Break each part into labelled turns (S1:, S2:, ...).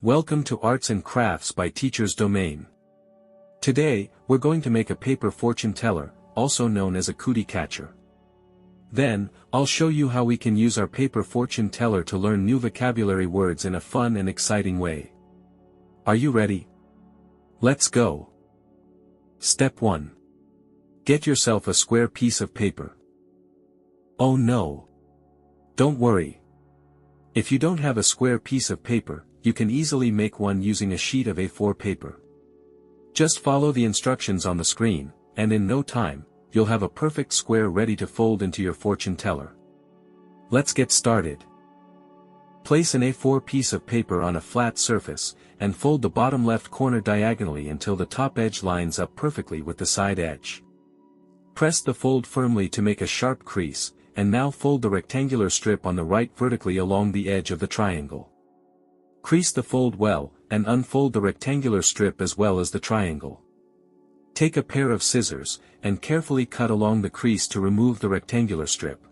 S1: Welcome to Arts and Crafts by Teacher's Domain. Today, we're going to make a paper fortune teller, also known as a cootie catcher. Then, I'll show you how we can use our paper fortune teller to learn new vocabulary words in a fun and exciting way. Are you ready? Let's go. Step 1. Get yourself a square piece of paper. Oh no! Don't worry. If you don't have a square piece of paper, you can easily make one using a sheet of A4 paper. Just follow the instructions on the screen, and in no time, you'll have a perfect square ready to fold into your fortune teller. Let's get started. Place an A4 piece of paper on a flat surface, and fold the bottom left corner diagonally until the top edge lines up perfectly with the side edge. Press the fold firmly to make a sharp crease, and now fold the rectangular strip on the right vertically along the edge of the triangle. Crease the fold well, and unfold the rectangular strip as well as the triangle. Take a pair of scissors, and carefully cut along the crease to remove the rectangular strip.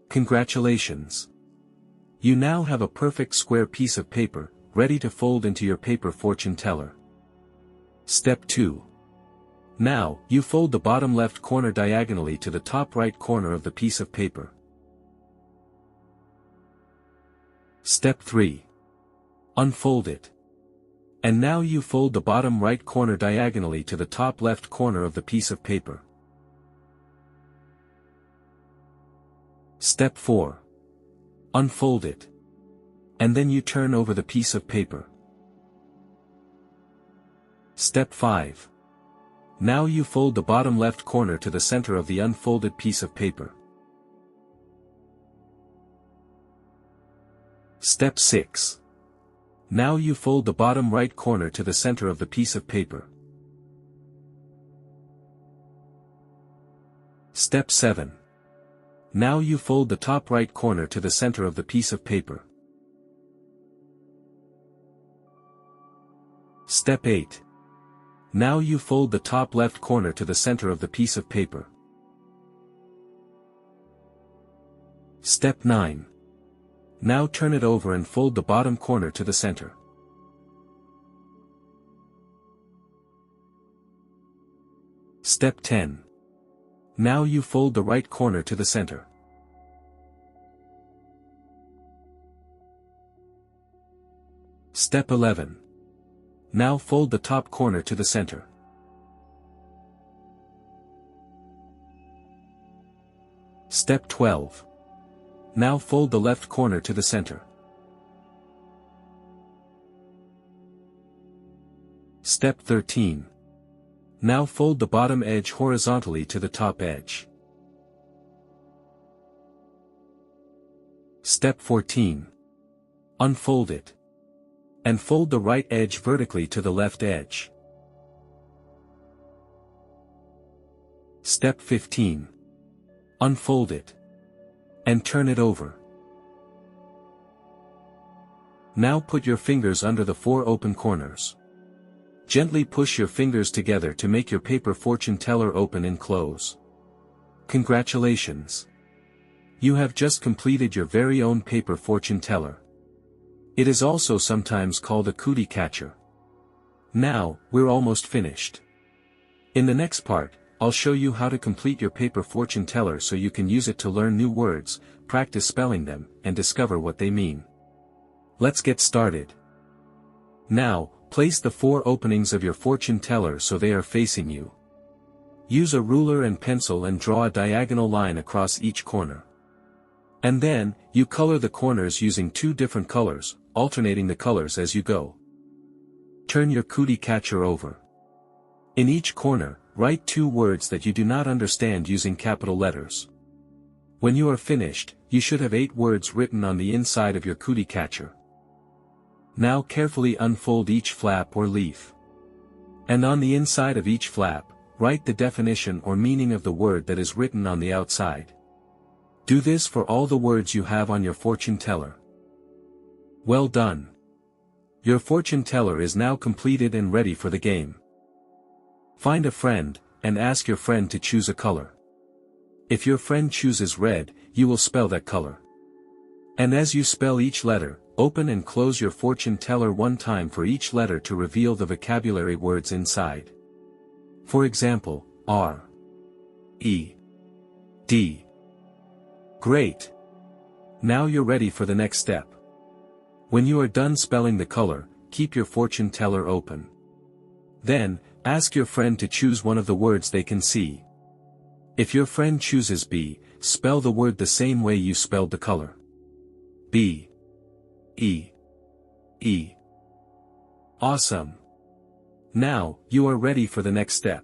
S1: Congratulations! You now have a perfect square piece of paper, ready to fold into your paper fortune teller. Step 2. Now, you fold the bottom left corner diagonally to the top right corner of the piece of paper. Step 3. Unfold it. And now you fold the bottom right corner diagonally to the top left corner of the piece of paper. Step 4. Unfold it. And then you turn over the piece of paper. Step 5. Now you fold the bottom left corner to the center of the unfolded piece of paper. Step 6. Now you fold the bottom right corner to the center of the piece of paper. Step 7. Now you fold the top right corner to the center of the piece of paper. Step 8. Now you fold the top left corner to the center of the piece of paper. Step 9. Now turn it over and fold the bottom corner to the center. Step 10. Now you fold the right corner to the center. Step 11. Now fold the top corner to the center. Step 12. Now fold the left corner to the center. Step 13. Now fold the bottom edge horizontally to the top edge. Step 14. Unfold it. And fold the right edge vertically to the left edge. Step 15. Unfold it. And turn it over. Now put your fingers under the 4 open corners. Gently push your fingers together to make your paper fortune teller open and close. Congratulations! You have just completed your very own paper fortune teller. It is also sometimes called a cootie catcher. Now, we're almost finished. In the next part, I'll show you how to complete your paper fortune teller so you can use it to learn new words, practice spelling them, and discover what they mean. Let's get started. Now, place the 4 openings of your fortune teller so they are facing you. Use a ruler and pencil and draw a diagonal line across each corner. And then, you color the corners using 2 different colors, alternating the colors as you go. Turn your cootie catcher over. In each corner, write 2 words that you do not understand using capital letters. When you are finished, you should have 8 words written on the inside of your cootie catcher. Now carefully unfold each flap or leaf. And on the inside of each flap, write the definition or meaning of the word that is written on the outside. Do this for all the words you have on your fortune teller. Well done! Your fortune teller is now completed and ready for the game. Find a friend, and ask your friend to choose a color. If your friend chooses red, you will spell that color. And as you spell each letter, open and close your fortune teller one time for each letter to reveal the vocabulary words inside. For example, R, E, D. Great! Now you're ready for the next step. When you are done spelling the color, keep your fortune teller open. Then, ask your friend to choose one of the words they can see. If your friend chooses B, spell the word the same way you spelled the color. B, E, E. Awesome! Now, you are ready for the next step.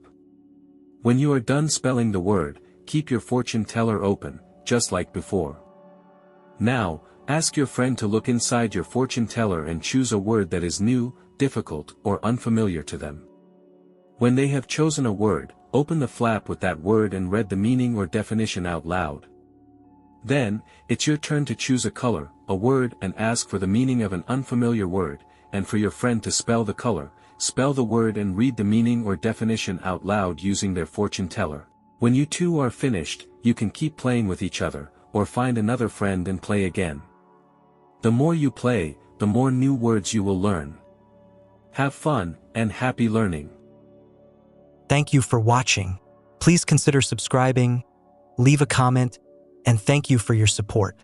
S1: When you are done spelling the word, keep your fortune teller open, just like before. Now, ask your friend to look inside your fortune teller and choose a word that is new, difficult, or unfamiliar to them. When they have chosen a word, open the flap with that word and read the meaning or definition out loud. Then, it's your turn to choose a color, a word, and ask for the meaning of an unfamiliar word, and for your friend to spell the color, spell the word and read the meaning or definition out loud using their fortune teller. When you two are finished, you can keep playing with each other, or find another friend and play again. The more you play, the more new words you will learn. Have fun, and happy learning.
S2: Thank you for watching. Please consider subscribing, leave a comment, and thank you for your support.